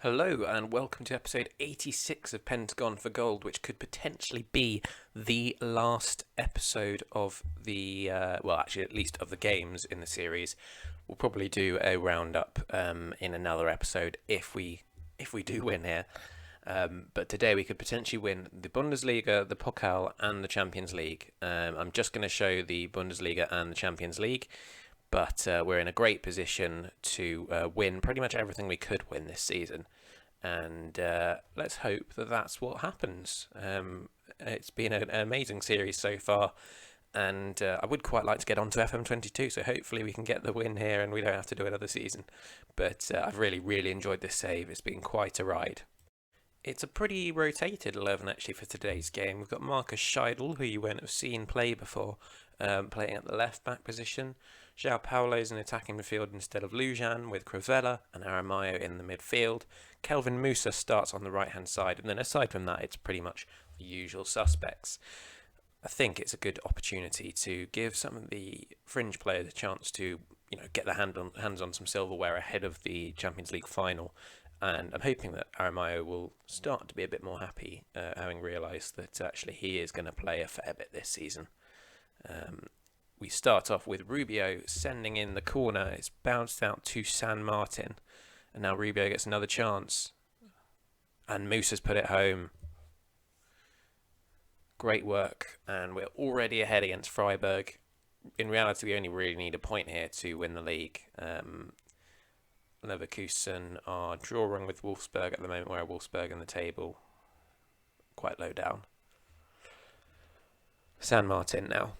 Hello and welcome to episode 86 of Pentagon for Gold, which could potentially be the last episode of actually at least of the games in the series. We'll probably do a roundup in another episode if we do win here. But today we could potentially win the Bundesliga, the Pokal and the Champions League. I'm just going to show the Bundesliga and the Champions League. But we're in a great position to win pretty much everything we could win this season. And let's hope that that's what happens. It's been an amazing series so far. And I would quite like to get onto FM22. So hopefully we can get the win here and we don't have to do another season. But I've really enjoyed this save. It's been quite a ride. It's a pretty rotated 11 actually for today's game. We've got Marcus Scheidel, who you won't have seen play before, playing at the left back position. João Paulo's in attacking midfield instead of Lujan, with Crivella and Aramayo in the midfield. Kelvin Musa starts on the right hand side, and then aside from that it's pretty much the usual suspects. I think it's a good opportunity to give some of the fringe players a chance to get their hands on some silverware ahead of the Champions League final. And I'm hoping that Aramayo will start to be a bit more happy, having realised that actually he is going to play a fair bit this season. We start off with Rubio sending in the corner. It's bounced out to San Martin. And now Rubio gets another chance. And Musa's put it home. Great work. And we're already ahead against Freiburg. In reality, we only really need a point here to win the league. Leverkusen are drawing with Wolfsburg at the moment, where Wolfsburg in the table quite low down. San Martin now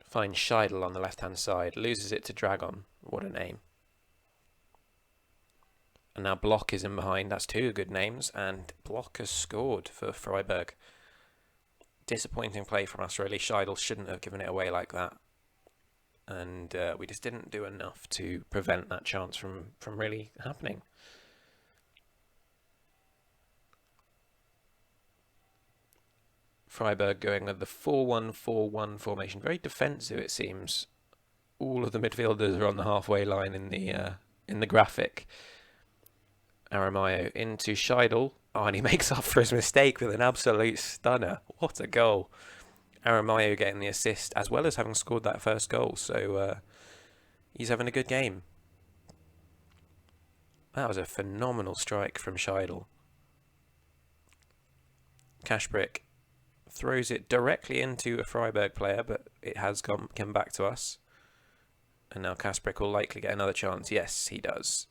finds Scheidel on the left-hand side, loses it to Dragon. What a name. And now Block is in behind. That's two good names, and Block has scored for Freiburg. Disappointing play from us, really. Scheidel shouldn't have given it away like that. And we just didn't do enough to prevent that chance from really happening. Freiburg going with the 4-1-4-1 formation. Very defensive, it seems. All of the midfielders are on the halfway line in the graphic. Aramayo into Scheidel. Oh, and he makes up for his mistake with an absolute stunner. What a goal. Aramayo getting the assist as well as having scored that first goal. So he's having a good game. That was a phenomenal strike from Scheidel. Kashbrick throws it directly into a Freiburg player, but it has come back to us. And now Kashbrick will likely get another chance. Yes, he does.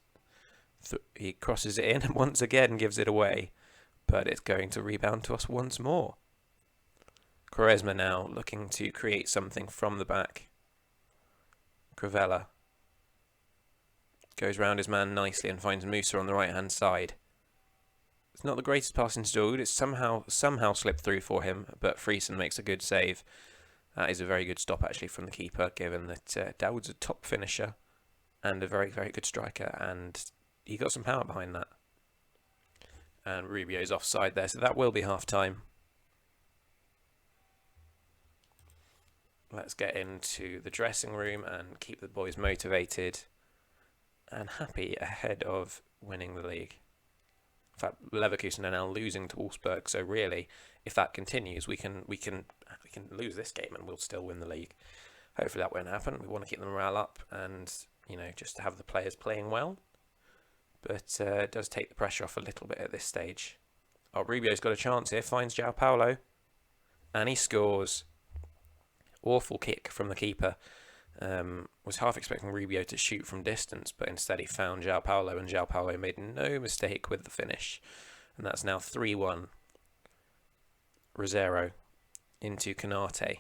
He crosses it in and once again gives it away. But it's going to rebound to us once more. Quaresma now looking to create something from the back. Crivella goes round his man nicely and finds Musa on the right hand side. It's not the greatest pass installed. It's somehow slipped through for him, but Friesen makes a good save. That is a very good stop actually from the keeper, given that Dawood's a top finisher and a very good striker, and he got some power behind that. And Rubio's offside there, so that will be half time. Let's get into the dressing room and keep the boys motivated and happy ahead of winning the league. In fact, Leverkusen are now losing to Wolfsburg, so really, if that continues, we can lose this game and we'll still win the league. Hopefully that won't happen. We want to keep the morale up and just to have the players playing well, but it does take the pressure off a little bit at this stage. Oh, Rubio's got a chance here. Finds João Paulo, and he scores. Awful kick from the keeper. Was half expecting Rubio to shoot from distance, but instead he found João Paulo, and João Paulo made no mistake with the finish. And that's now 3-1. Rosero into Canate.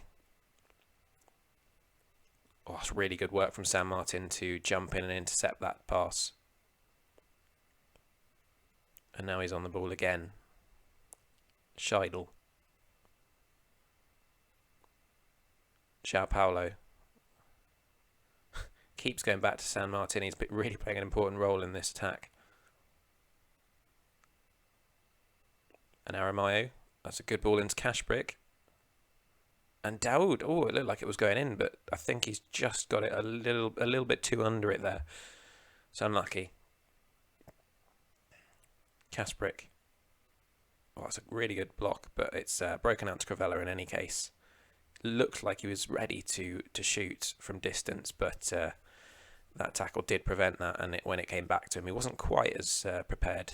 Oh, it's really good work from San Martin to jump in and intercept that pass. And now he's on the ball again. Scheidel. João Paulo keeps going back to San Martin. He's really playing an important role in this attack. And Aramayo, that's a good ball into Kashbrick. And Dawood, oh, it looked like it was going in, but I think he's just got it a little bit too under it there. So unlucky. Kasprick. Well, it's a really good block, but it's broken out to Crivella in any case. Looked like he was ready to shoot from distance, but that tackle did prevent that, and when it came back to him, he wasn't quite as prepared.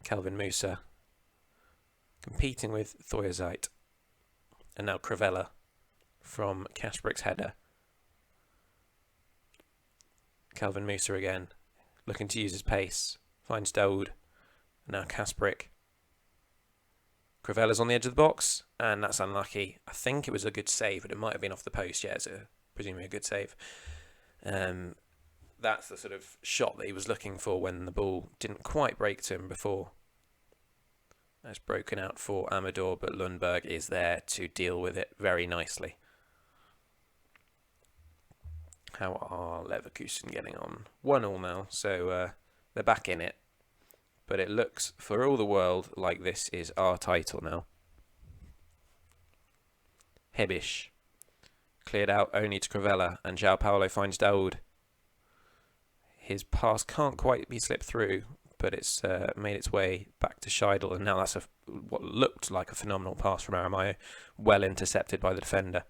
Kelvin Musa competing with Thoyazite, and now Crivella from Kasprick's header. Kelvin Musa again, looking to use his pace, finds Daoud, now Kasprick. Crivella's on the edge of the box, and that's unlucky. I think it was a good save, but it might have been off the post. Yeah, it's presumably a good save. That's the sort of shot that he was looking for when the ball didn't quite break to him before. It's broken out for Amador, but Lundberg is there to deal with it very nicely. How are Leverkusen getting on? 1-1 now, so they're back in it. But it looks, for all the world, like this is our title now. Hebisch. Cleared out only to Crivella, and João Paulo finds Daoud. His pass can't quite be slipped through, but it's made its way back to Scheidel, and now that's what looked like a phenomenal pass from Aramayo. Well intercepted by the defender.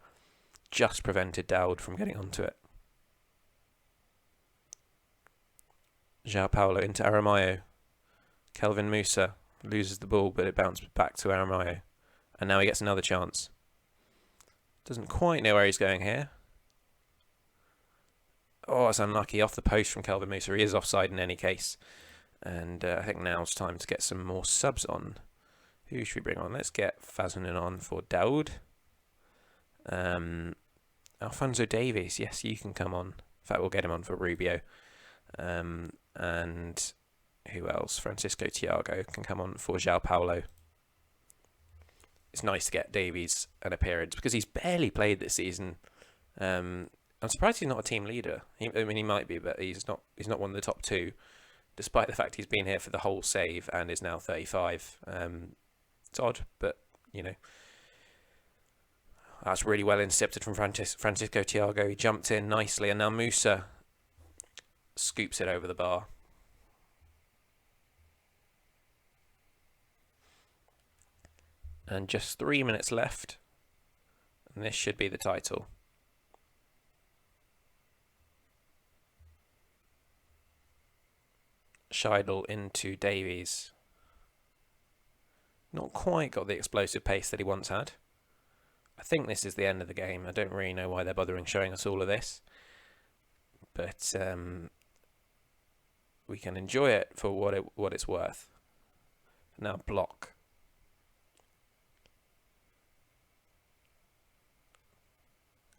Just prevented Daoud from getting onto it. João Paulo into Aramayo. Kelvin Musa loses the ball, but it bounces back to Aramayo. And now he gets another chance. Doesn't quite know where he's going here. Oh, it's unlucky. Off the post from Kelvin Musa. He is offside in any case. And I think now it's time to get some more subs on. Who should we bring on? Let's get Fazanin on for Daoud. Alphonso Davies. Yes, you can come on. In fact, we'll get him on for Rubio. And who else? Francisco Thiago can come on for João Paulo. It's nice to get Davies an appearance because he's barely played this season. I'm surprised he's not a team leader. He might be, but he's not one of the top two, despite the fact he's been here for the whole save and is now 35. It's odd, but that's really well intercepted from Francisco Thiago. He jumped in nicely, and now Musa scoops it over the bar. And just 3 minutes left, and this should be the title. Scheidel into Davies. Not quite got the explosive pace that he once had. I think this is the end of the game. I don't really know why they're bothering showing us all of this. But we can enjoy it for what it's worth. Now block.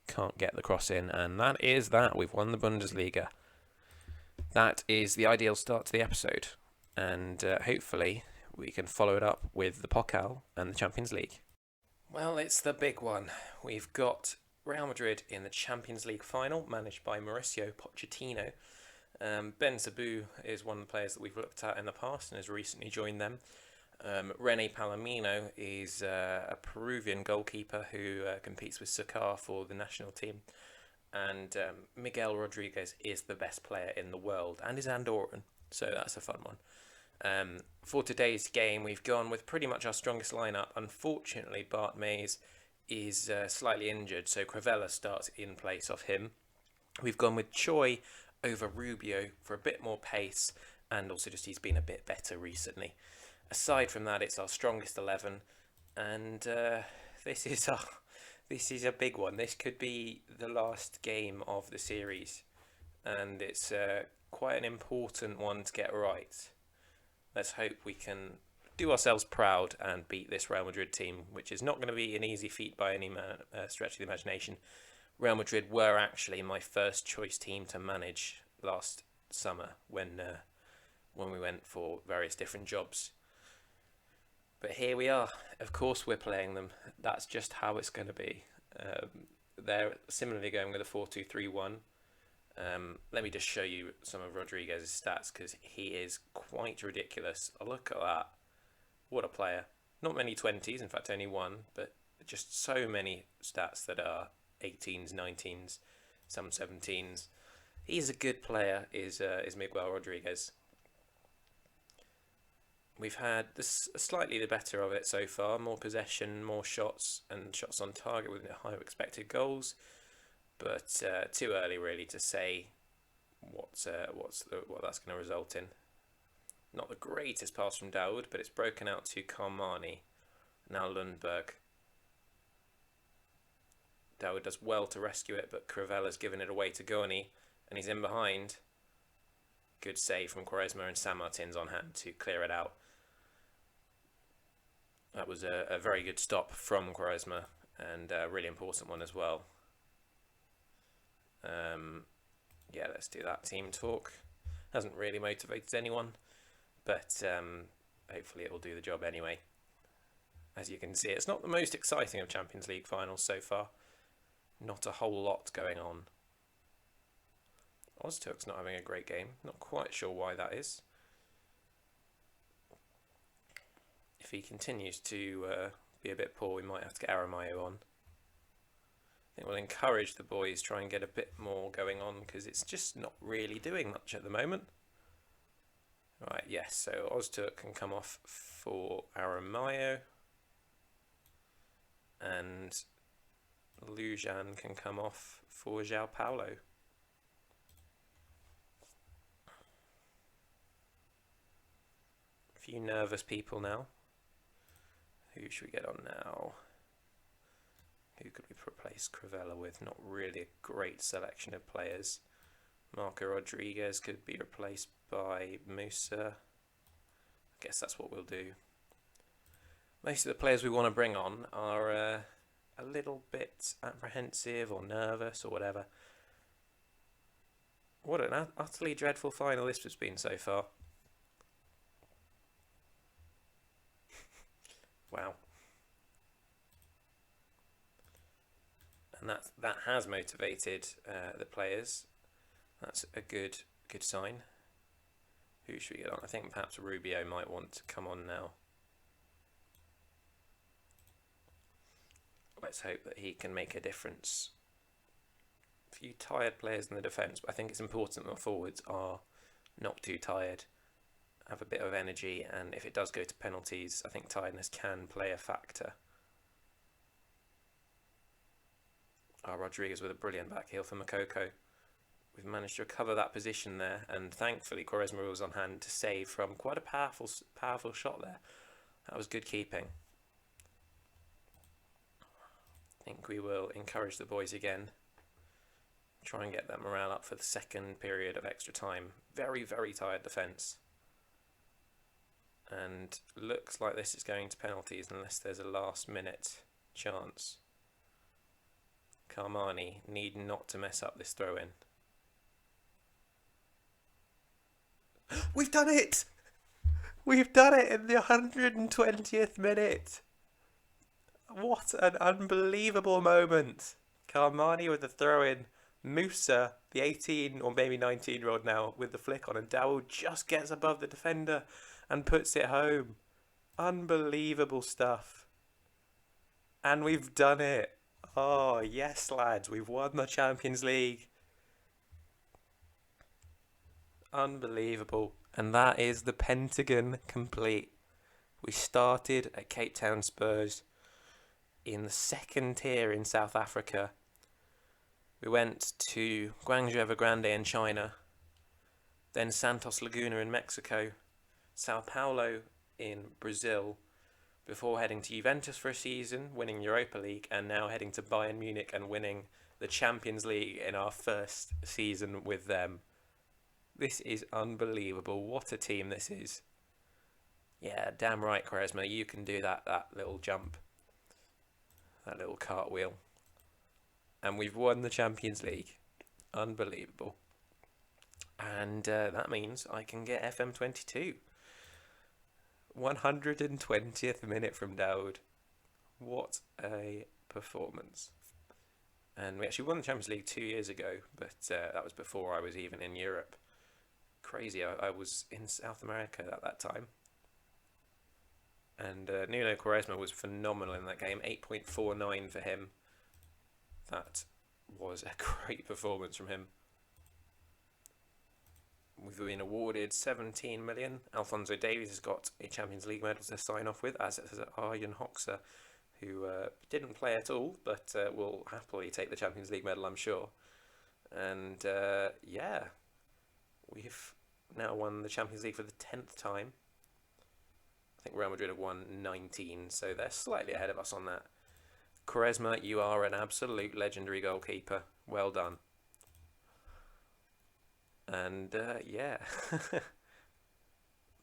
Can't get the cross in, and that is that. We've won the Bundesliga. That is the ideal start to the episode, and hopefully we can follow it up with the Pokal and the Champions League. Well, it's the big one. We've got Real Madrid in the Champions League final, managed by Mauricio Pochettino. Ben Zabou is one of the players that we've looked at in the past and has recently joined them. René Palomino is a Peruvian goalkeeper who competes with Sakar for the national team. And Miguel Rodriguez is the best player in the world and is Andorran, so that's a fun one. For today's game, we've gone with pretty much our strongest lineup. Unfortunately, Bart Mays is slightly injured, so Crivella starts in place of him. We've gone with Choi over Rubio for a bit more pace, and also just he's been a bit better recently. Aside from that, it's our strongest 11, and this is a big one. This could be the last game of the series, and it's quite an important one to get right. Let's hope we can do ourselves proud and beat this Real Madrid team, which is not going to be an easy feat by any stretch of the imagination. Real Madrid were actually my first choice team to manage last summer when we went for various different jobs. But here we are. Of course we're playing them. That's just how it's going to be. They're similarly going with a 4-2-3-1. Let me just show you some of Rodriguez's stats because he is quite ridiculous. Look at that. What a player. Not many 20s, in fact only one, but just so many stats that are 18s, 19s, some 17s. He's a good player, is Miguel Rodriguez. We've had this slightly the better of it so far. More possession, more shots, and shots on target with higher expected goals. But too early really to say what that's going to result in. Not the greatest pass from Dawood, but it's broken out to Karmani. Now Lundberg. Dawood does well to rescue it, but Crevella's given it away to Goni, and he's in behind. Good save from Quaresma, and San Martin's on hand to clear it out. That was a very good stop from Quaresma, and a really important one as well. Yeah, let's do that team talk. Hasn't really motivated anyone, but hopefully it will do the job anyway. As you can see, it's not the most exciting of Champions League finals so far. Not a whole lot going on. Ozturk's not having a great game. Not quite sure why that is. If he continues to be a bit poor, we might have to get Aramayo on. I think we'll encourage the boys, try and get a bit more going on, because it's just not really doing much at the moment. Right, yes, so Ozturk can come off for Aramayo. And Lujan can come off for João Paulo. A few nervous people now. Who should we get on now? Who could we replace Crivella with? Not really a great selection of players. Marco Rodriguez could be replaced by Musa. I guess that's what we'll do. Most of the players we want to bring on are a little bit apprehensive or nervous or whatever. What an utterly dreadful final this has been so far. Wow. And that has motivated the players. That's a good sign. Who should we get on? I think perhaps Rubio might want to come on now. Let's hope that he can make a difference. A few tired players in the defence, but I think it's important that the forwards are not too tired, have a bit of energy, and if it does go to penalties, I think tiredness can play a factor. Rodriguez with a brilliant back heel for Makoko. We've managed to recover that position there, and thankfully Quaresma was on hand to save from quite a powerful shot there. That was good keeping. I think we will encourage the boys again. Try and get that morale up for the second period of extra time. Very, very tired defence. And looks like this is going to penalties unless there's a last minute chance. Karmani need not to mess up this throw in. We've done it! We've done it in the 120th minute! What an unbelievable moment! Karmani with the throw in. Musa, the 18 or maybe 19-year-old now, with the flick on, and Dawood just gets above the defender and puts it home. Unbelievable stuff. And we've done it. Oh, yes, lads. We've won the Champions League. Unbelievable. And that is the Pentagon complete. We started at Cape Town Spurs in the second tier in South Africa. We went to Guangzhou Evergrande in China. Then Santos Laguna in Mexico. Sao Paulo in Brazil, before heading to Juventus for a season, winning Europa League, and now heading to Bayern Munich and winning the Champions League in our first season with them. This is unbelievable. What a team this is. Yeah, damn right, Quaresma, you can do that little jump, that little cartwheel. And we've won the Champions League. Unbelievable. And that means I can get FM22. 120th minute from Dawood. What a performance. And we actually won the Champions League 2 years ago, but that was before I was even in Europe. Crazy, I was in South America at that time. And Nuno Quaresma was phenomenal in that game. 8.49 for him. That was a great performance from him. We've been awarded 17 million. Alphonso Davies has got a Champions League medal to sign off with, as has Arjen Hoxha, who didn't play at all, but will happily take the Champions League medal, I'm sure. And yeah, we've now won the Champions League for the 10th time. I think Real Madrid have won 19, so they're slightly ahead of us on that. Quaresma, you are an absolute legendary goalkeeper. Well done. And yeah,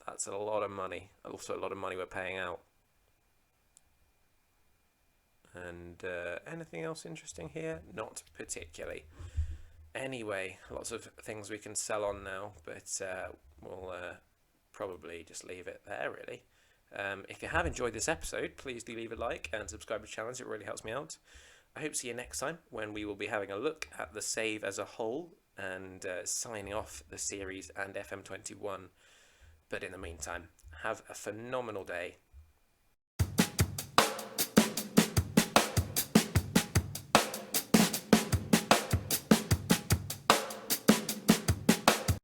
that's a lot of money. Also, a lot of money we're paying out. And anything else interesting here? Not particularly. Anyway, lots of things we can sell on now, but we'll probably just leave it there, really. If you have enjoyed this episode, please do leave a like and subscribe to the channel. It really helps me out. I hope to see you next time when we will be having a look at the save as a whole and signing off the series and FM21. But in the meantime, have a phenomenal day